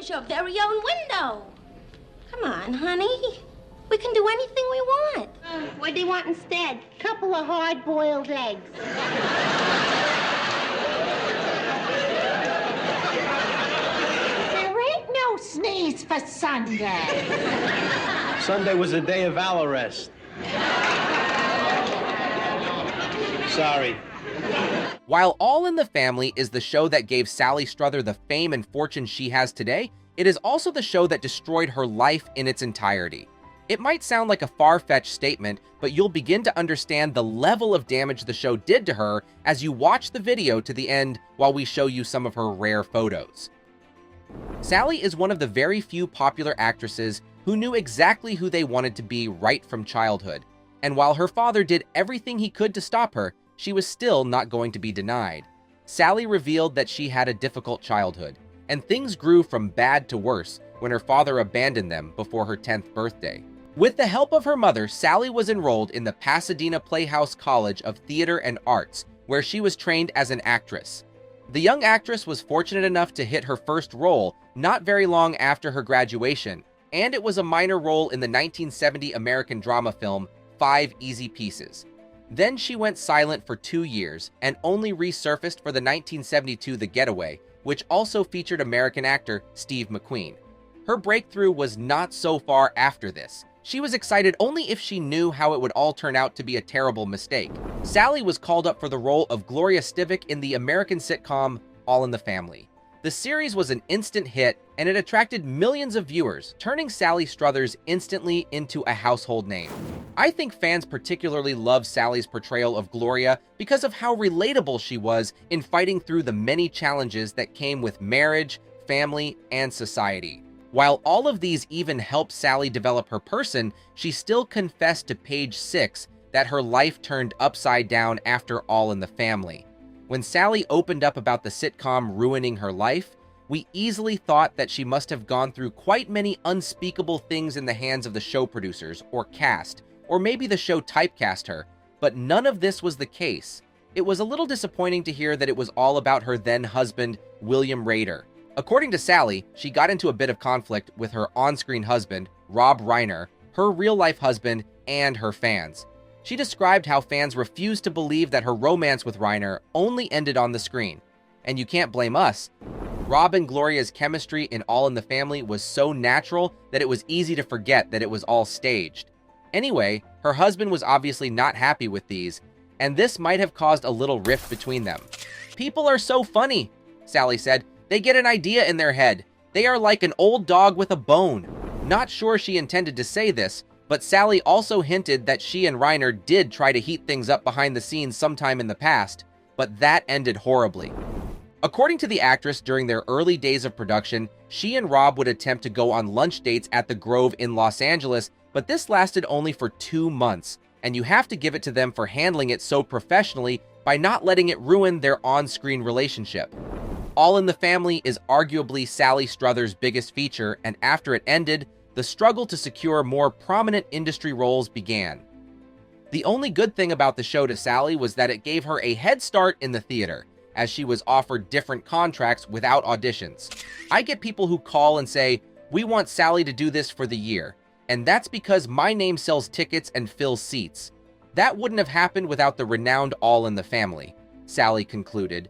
your very own window. Come on, honey. We can do anything we want. What do you want instead? Couple of hard-boiled eggs. There ain't no sneeze for Sunday. Sunday was a day of our rest. Sorry. While All in the Family is the show that gave Sally Struther the fame and fortune she has today, it is also the show that destroyed her life in its entirety. It might sound like a far-fetched statement, but you'll begin to understand the level of damage the show did to her as you watch the video to the end while we show you some of her rare photos. Sally is one of the very few popular actresses who knew exactly who they wanted to be right from childhood, and while her father did everything he could to stop her, she was still not going to be denied. Sally revealed that she had a difficult childhood, and things grew from bad to worse when her father abandoned them before her 10th birthday. With the help of her mother, Sally was enrolled in the Pasadena Playhouse College of Theater and Arts, where she was trained as an actress. The young actress was fortunate enough to hit her first role not very long after her graduation, and it was a minor role in the 1970 American drama film 5 Easy Pieces. Then she went silent for 2 years and only resurfaced for the 1972 The Getaway, which also featured American actor Steve McQueen. Her breakthrough was not so far after this. She was excited only if she knew how it would all turn out to be a terrible mistake. Sally was called up for the role of Gloria Stivic in the American sitcom All in the Family. The series was an instant hit, and it attracted millions of viewers, turning Sally Struthers instantly into a household name. I think fans particularly loved Sally's portrayal of Gloria because of how relatable she was in fighting through the many challenges that came with marriage, family, and society. While all of these even helped Sally develop her person, she still confessed to Page 6 that her life turned upside down after All in the Family. When Sally opened up about the sitcom ruining her life, we easily thought that she must have gone through quite many unspeakable things in the hands of the show producers or cast, or maybe the show typecast her, but none of this was the case. It was a little disappointing to hear that it was all about her then husband, William Rader. According to Sally, she got into a bit of conflict with her on-screen husband, Rob Reiner, her real-life husband, and her fans. She described how fans refused to believe that her romance with Reiner only ended on the screen. And you can't blame us. Rob and Gloria's chemistry in All in the Family was so natural that it was easy to forget that it was all staged. Anyway, her husband was obviously not happy with these, and this might have caused a little rift between them. "People are so funny," Sally said. "They get an idea in their head. They are like an old dog with a bone." Not sure she intended to say this, but Sally also hinted that she and Reiner did try to heat things up behind the scenes sometime in the past, but that ended horribly. According to the actress, during their early days of production, she and Rob would attempt to go on lunch dates at the Grove in Los Angeles, but this lasted only for 2 months, and you have to give it to them for handling it so professionally by not letting it ruin their on-screen relationship. All in the Family is arguably Sally Struther's biggest feature, and after it ended, the struggle to secure more prominent industry roles began. The only good thing about the show to Sally was that it gave her a head start in the theater, as she was offered different contracts without auditions. I get people who call and say, "We want Sally to do this for the year," and that's because my name sells tickets and fills seats. That wouldn't have happened without the renowned All in the Family, Sally concluded.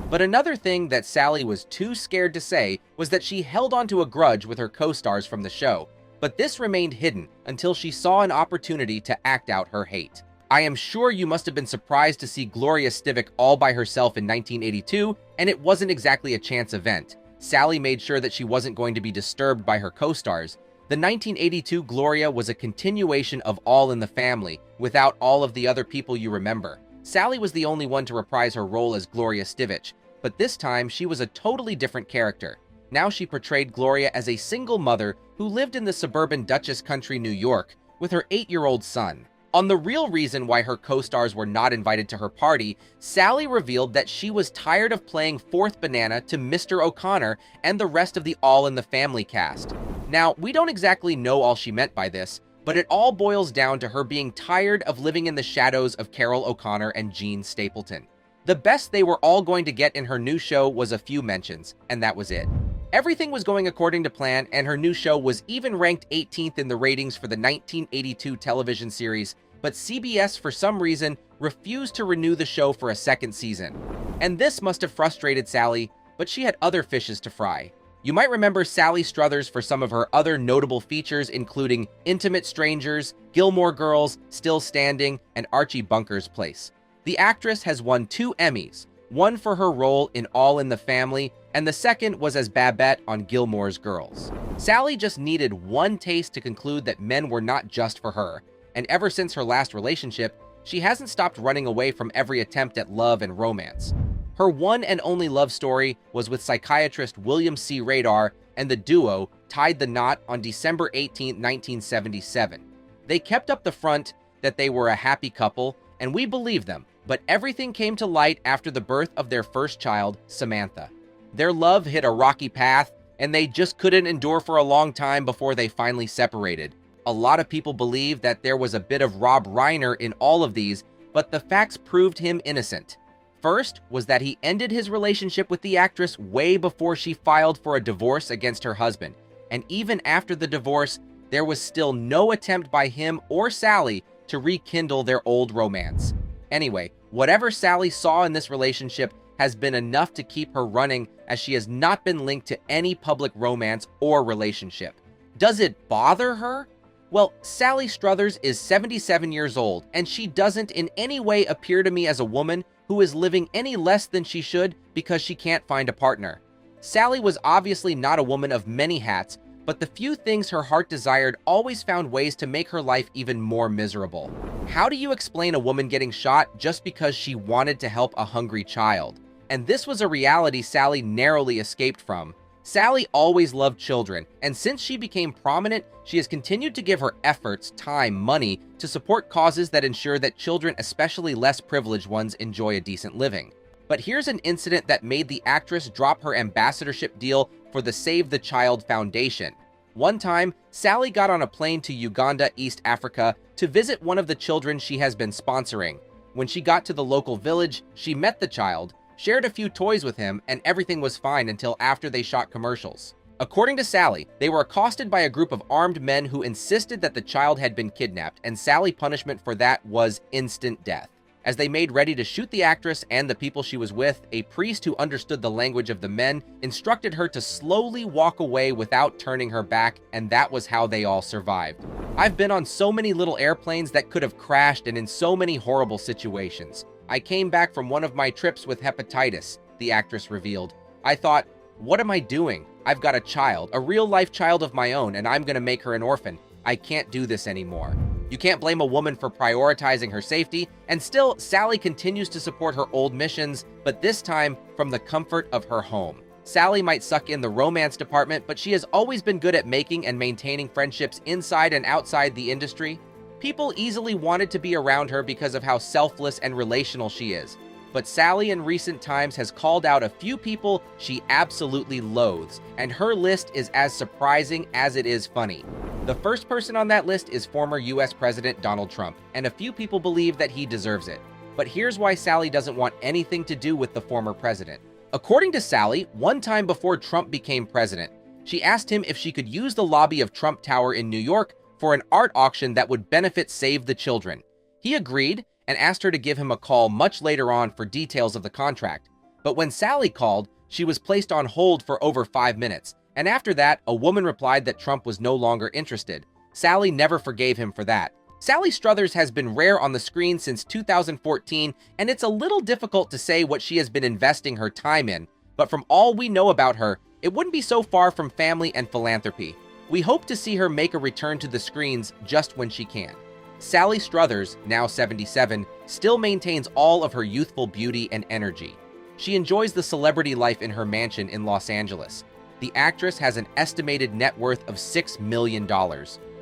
But another thing that Sally was too scared to say was that she held onto a grudge with her co-stars from the show, but this remained hidden until she saw an opportunity to act out her hate. I am sure you must have been surprised to see Gloria Stivic all by herself in 1982, and it wasn't exactly a chance event. Sally made sure that she wasn't going to be disturbed by her co-stars. The 1982 Gloria was a continuation of All in the Family, without all of the other people you remember. Sally was the only one to reprise her role as Gloria Stivic, but this time she was a totally different character. Now she portrayed Gloria as a single mother who lived in the suburban Dutchess country, New York, with her 8-year-old son. On the real reason why her co-stars were not invited to her party, Sally revealed that she was tired of playing fourth banana to Mr. O'Connor and the rest of the All in the Family cast. Now, we don't exactly know all she meant by this, but it all boils down to her being tired of living in the shadows of Carol O'Connor and Jean Stapleton. The best they were all going to get in her new show was a few mentions, and that was it. Everything was going according to plan, and her new show was even ranked 18th in the ratings for the 1982 television series, but CBS, for some reason, refused to renew the show for a second season. And this must have frustrated Sally, but she had other fishes to fry. You might remember Sally Struthers for some of her other notable features, including Intimate Strangers, Gilmore Girls, Still Standing, and Archie Bunker's Place. The actress has won 2 Emmys, one for her role in All in the Family, and the second was as Babette on Gilmore's Girls. Sally just needed one taste to conclude that men were not just for her, and ever since her last relationship, she hasn't stopped running away from every attempt at love and romance. Her one and only love story was with psychiatrist William C. Radar, and the duo tied the knot on December 18, 1977. They kept up the front that they were a happy couple, and we believed them, but everything came to light after the birth of their first child, Samantha. Their love hit a rocky path, and they just couldn't endure for a long time before they finally separated. A lot of people believe that there was a bit of Rob Reiner in all of these, but the facts proved him innocent. First was that he ended his relationship with the actress way before she filed for a divorce against her husband, and even after the divorce, there was still no attempt by him or Sally to rekindle their old romance. Anyway, whatever Sally saw in this relationship has been enough to keep her running, as she has not been linked to any public romance or relationship. Does it bother her? Well, Sally Struthers is 77 years old, and she doesn't in any way appear to me as a woman who is living any less than she should because she can't find a partner. Sally was obviously not a woman of many hats, but the few things her heart desired always found ways to make her life even more miserable. How do you explain a woman getting shot just because she wanted to help a hungry child? And this was a reality Sally narrowly escaped from. Sally always loved children, and since she became prominent, she has continued to give her efforts, time, money to support causes that ensure that children, especially less privileged ones, enjoy a decent living. But here's an incident that made the actress drop her ambassadorship deal for the Save the Child Foundation. One time, Sally got on a plane to Uganda, East Africa, to visit one of the children she has been sponsoring. When she got to the local village, she met the child, shared a few toys with him, and everything was fine until after they shot commercials. According to Sally, they were accosted by a group of armed men who insisted that the child had been kidnapped, and Sally's punishment for that was instant death. As they made ready to shoot the actress and the people she was with, a priest who understood the language of the men instructed her to slowly walk away without turning her back, and that was how they all survived. I've been on so many little airplanes that could have crashed and in so many horrible situations. I came back from one of my trips with hepatitis, the actress revealed. I thought, what am I doing? I've got a child, a real-life child of my own, and I'm gonna make her an orphan. I can't do this anymore. You can't blame a woman for prioritizing her safety, and still, Sally continues to support her old missions, but this time from the comfort of her home. Sally might suck in the romance department, but she has always been good at making and maintaining friendships inside and outside the industry. People easily wanted to be around her because of how selfless and relational she is. But Sally in recent times has called out a few people she absolutely loathes, and her list is as surprising as it is funny. The first person on that list is former US President Donald Trump, and a few people believe that he deserves it. But here's why Sally doesn't want anything to do with the former president. According to Sally, one time before Trump became president, she asked him if she could use the lobby of Trump Tower in New York for an art auction that would benefit Save the Children. He agreed and asked her to give him a call much later on for details of the contract. But when Sally called, she was placed on hold for over 5 minutes, and after that, a woman replied that Trump was no longer interested. Sally never forgave him for that. Sally Struthers has been rare on the screen since 2014, and it's a little difficult to say what she has been investing her time in, but from all we know about her, it wouldn't be so far from family and philanthropy. We hope to see her make a return to the screens just when she can. Sally Struthers, now 77, still maintains all of her youthful beauty and energy. She enjoys the celebrity life in her mansion in Los Angeles. The actress has an estimated net worth of $6 million.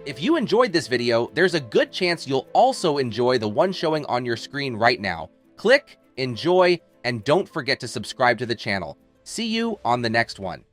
If you enjoyed this video, there's a good chance you'll also enjoy the one showing on your screen right now. Click, enjoy, and don't forget to subscribe to the channel. See you on the next one.